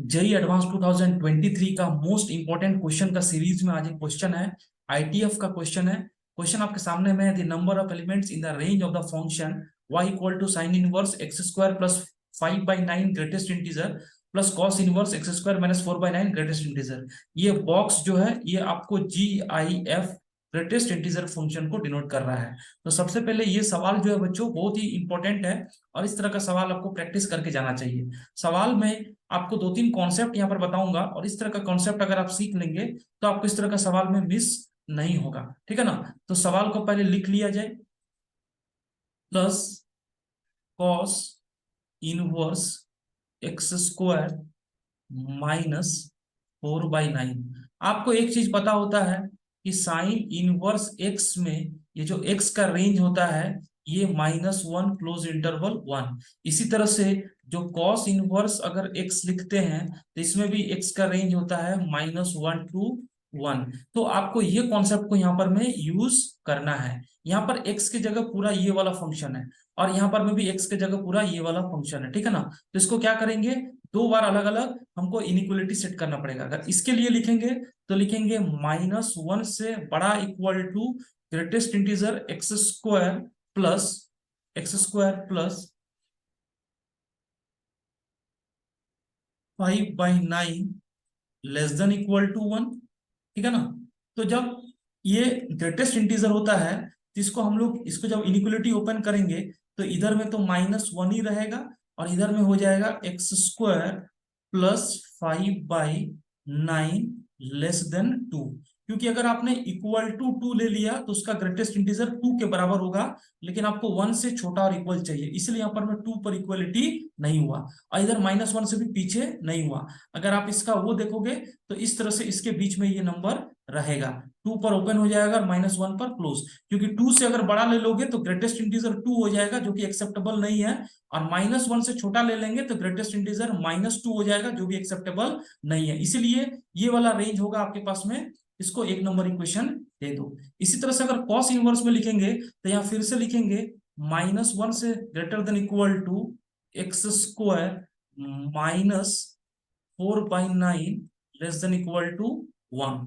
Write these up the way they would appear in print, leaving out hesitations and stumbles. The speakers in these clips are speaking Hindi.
जेई एडवांस 2023 का मोस्ट इंपॉर्टेंट क्वेश्चन का सीरीज में आज एक क्वेश्चन है। आईटीएफ का क्वेश्चन है। क्वेश्चन आपके सामने में the number of elements in the range of the function y equal to sine inverse x square plus 5/9 greatest integer plus cos inverse x square minus 4/9 greatest integer. ये बॉक्स जो है ये आपको GIF ग्रेटेस्ट इंटीजर फंक्शन को डिनोट कर रहा है। तो सबसे पहले ये सवाल जो है बच्चों बहुत ही इंपॉर्टेंट है और इस तरह का सवाल आपको प्रैक्टिस करके जाना चाहिए। सवाल में आपको दो तीन कॉन्सेप्ट यहाँ पर बताऊंगा और इस तरह का कॉन्सेप्ट अगर आप सीख लेंगे तो आपको इस तरह का सवाल में मिस नहीं होगा। ठीक है ना। तो सवाल को पहले लिख लिया जाए। Plus cos inverse x square minus 4/9। आपको एक चीज पता होता है कि साइन इनवर्स एक्स में ये जो एक्स का रेंज होता है ये -1 क्लोज इंटरवल 1। इसी तरह से जो कॉस इनवर्स अगर एक्स लिखते हैं तो इसमें भी एक्स का रेंज होता है -1 टू 1। तो आपको ये कॉन्सेप्ट को यहाँ पर में यूज करना है। यहाँ पर एक्स की जगह पूरा ये वाला फंक्शन है और यहाँ पर में भी एक्स की जगह पूरा ये वाला फंक्शन है। ठीक है ना। तो इसको क्या करेंगे, दो बार अलग अलग हमको इनइक्वलिटी सेट करना पड़ेगा। अगर इसके लिए लिखेंगे तो लिखेंगे -1 से बड़ा equal to greatest integer x² plus 5/9 less than equal to 1। ठीक है ना। तो जब ये ग्रेटेस्ट इंटीजर होता है तो इसको हम लोग इसको जब इनइक्वलिटी ओपन करेंगे तो इधर में तो -1 ही रहेगा और इधर में हो जाएगा x² + 5/9 लेस देन 2। क्योंकि अगर आपने इक्वल टू 2 ले लिया तो उसका ग्रेटेस्ट इंटीजर 2 के बराबर होगा, लेकिन आपको 1 से छोटा और इक्वल चाहिए, इसलिए यहाँ पर में 2 पर इक्वलिटी नहीं हुआ और इधर -1 से भी पीछे नहीं हुआ। अगर आप इसका वो देखोगे तो इस तरह से इसके बीच में ये नंबर रहेगा, 2 पर ओपन हो जाएगा और -1 पर क्लोज। क्योंकि 2 से अगर बड़ा ले लोगे तो ग्रेटेस्ट इंटीजर 2 हो जाएगा जो कि एक्सेप्टेबल नहीं है, और -1 से छोटा ले लेंगे तो ग्रेटेस्ट इंटीजर -2 हो जाएगा जो भी एक्सेप्टेबल नहीं है। इसीलिए ये वाला रेंज होगा आपके पास में। इसको एक नंबर इक्वेशन दे दो। इसी तरह से अगर कॉस इनवर्स में लिखेंगे तो यहाँ फिर से लिखेंगे -1 से greater than equal to x² minus 4/9 less than equal to 1।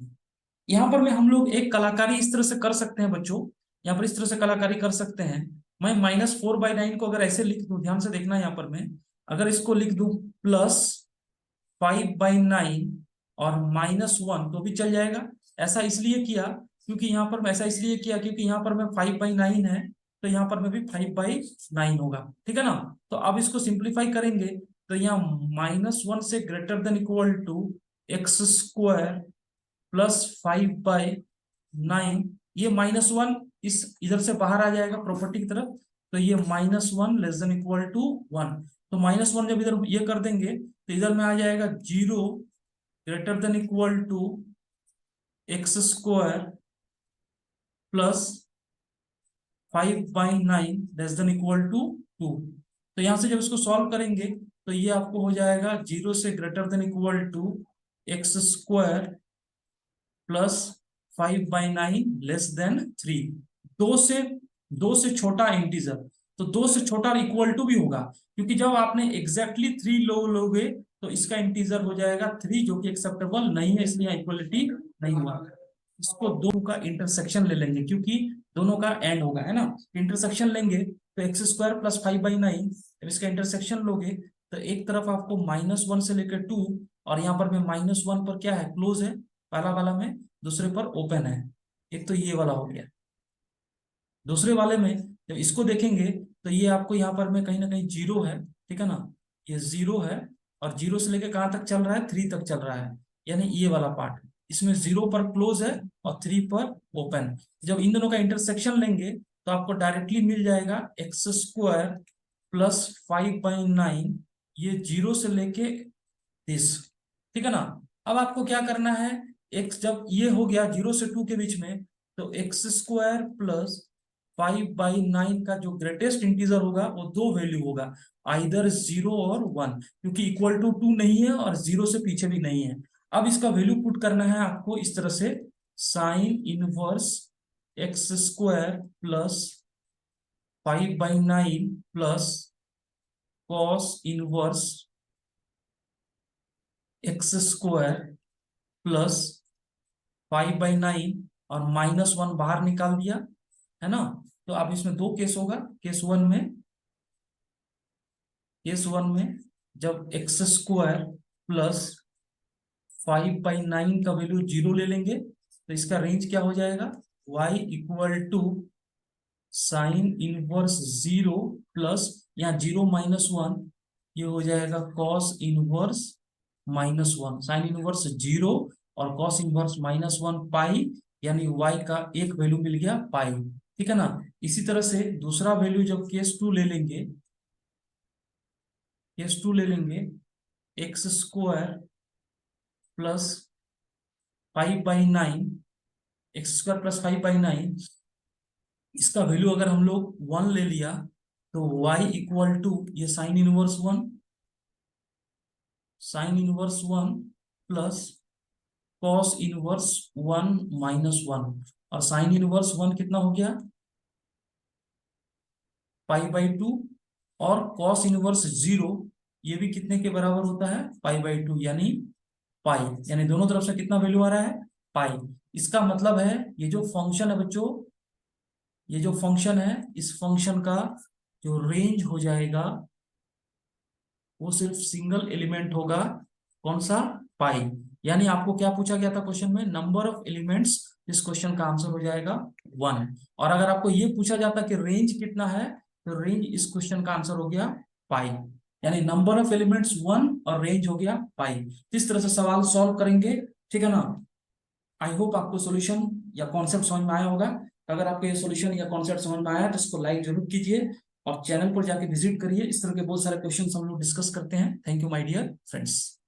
यहाँ पर में हम लोग एक कलाकारी इस तरह से कर सकते हैं बच्चों। यहाँ पर इस तरह से कलाकारी कर सकते हैं। मैं -4/9 को अगर ऐसे लिख दूं, ध्यान से देखना यहाँ पर मैं अगर इसको लिख दूं +5/9 और -1 तो भी चल जाएगा। ऐसा इसलिए किया क्योंकि यहाँ पर मैं ऐसा इसलिए किया क्योंकि यहाँ पर मैं 5/9 है तो यहाँ पर में भी 5/9 होगा। ठीक है ना। तो अब इसको सिंप्लीफाई करेंगे तो यहाँ -1 से greater than equal to x² +5/9, ये -1 इस इधर से बाहर आ जाएगा प्रॉपर्टी की तरफ, तो ये -1 लेस देन इक्वल टू 1। तो -1 जब इधर ये कर देंगे तो इधर में आ जाएगा 0 greater than equal to x² +5/9 less than equal to 2। तो यहां से जब इसको सॉल्व करेंगे तो ये आपको हो जाएगा 0 से greater than equal to x² +5/9 less than 3। दो से छोटा इंटीजर, तो 2 से छोटा इक्वल टू भी होगा क्योंकि जब आपने एग्जैक्टली 3 लोगे तो इसका इंटीजर हो जाएगा 3 जो कि एक्सेप्टेबल नहीं है, इसलिए इक्वलिटी नहीं हुआ। इसको दो का इंटरसेक्शन ले लेंगे क्योंकि दोनों का एंड होगा, है ना। इंटरसेक्शन लेंगे तो x² +5/9, जब इसका इंटरसेक्शन लोगे तो एक तरफ आपको -1 से लेकर 2 और यहाँ पर में -1 पर क्या है, क्लोज है पहला वाला में, दूसरे पर ओपन है। एक तो ये वाला हो गया। दूसरे वाले में जब इसको देखेंगे तो ये आपको यहाँ पर में कहीं ना कहीं 0 है। ठीक है ना। ये 0 है और 0 से लेकर कहाँ तक चल रहा है, 3 तक चल रहा है, यानी ये वाला पार्ट इसमें 0 पर क्लोज है और 3 पर ओपन। जब इन दोनों का इंटरसेक्शन लेंगे तो आपको डायरेक्टली मिल जाएगा x² +5/9, ये 0 से लेके 30। ठीक है ना। अब आपको क्या करना है, x जब ये हो गया 0 से 2 के बीच में तो x² +5/9 का जो ग्रेटेस्ट इंटीजर होगा वो दो वैल्यू होगा, आइदर 0 और 1, क्योंकि इक्वल टू 2 नहीं है और 0 से पीछे भी नहीं है। अब इसका वैल्यू पुट करना है आपको इस तरह से, sine inverse x² +5/9 plus cos inverse x square plus 5/9 और -1 बाहर निकाल दिया, है ना। तो अब इसमें दो केस होगा। केस वन में जब एक्स स्क्वायर प्लस 5/9 का वैल्यू 0 ले लेंगे तो इसका रेंज क्या हो जाएगा, y equal to sine inverse 0 plus यहाँ 0 - 1, ये हो जाएगा कॉस इनवर्स -1। साइन इनवर्स 0 और कॉस इनवर्स -1 पाई, यानी y का एक वैल्यू मिल गया पाई। ठीक है ना। इसी तरह से दूसरा वैल्यू जब केस टू ले लेंगे एक्स स्क्वायर प्लस 5/9, x² + 5/9, इसका वैल्यू अगर हम लोग 1 ले लिया तो y इक्वल टू ये sine inverse 1 plus cos inverse 1 -1, और साइन इनवर्स 1 कितना हो गया, π/2, और कॉस इनवर्स 0 ये भी कितने के बराबर होता है, π/2, यानी पाई, यानी दोनों तरफ से कितना वैल्यू आ रहा है, पाई। इसका मतलब है ये जो फंक्शन है बच्चों, ये जो फंक्शन है, इस फंक्शन का जो रेंज हो जाएगा वो सिर्फ सिंगल एलिमेंट होगा, कौन सा, पाई। यानी आपको क्या पूछा गया था क्वेश्चन में, नंबर ऑफ एलिमेंट्स, इस क्वेश्चन का आंसर हो जाएगा 1। और अगर आपको ये पूछा जाता कि रेंज कितना है, तो रेंज इस क्वेश्चन का आंसर हो गया पाई, यानी नंबर ऑफ एलिमेंट्स 1 और रेंज हो गया पाई। इस तरह से सवाल सॉल्व करेंगे, ठीक है ना। आई होप आपको सॉल्यूशन या कॉन्सेप्ट समझ में आया होगा। अगर आपको ये सॉल्यूशन या कॉन्सेप्ट समझ में आया तो इसको लाइक जरूर कीजिए और चैनल पर जाके विजिट करिए। इस तरह के बहुत सारे क्वेश्चन हम लोग डिस्कस करते हैं। Thank you my dear friends.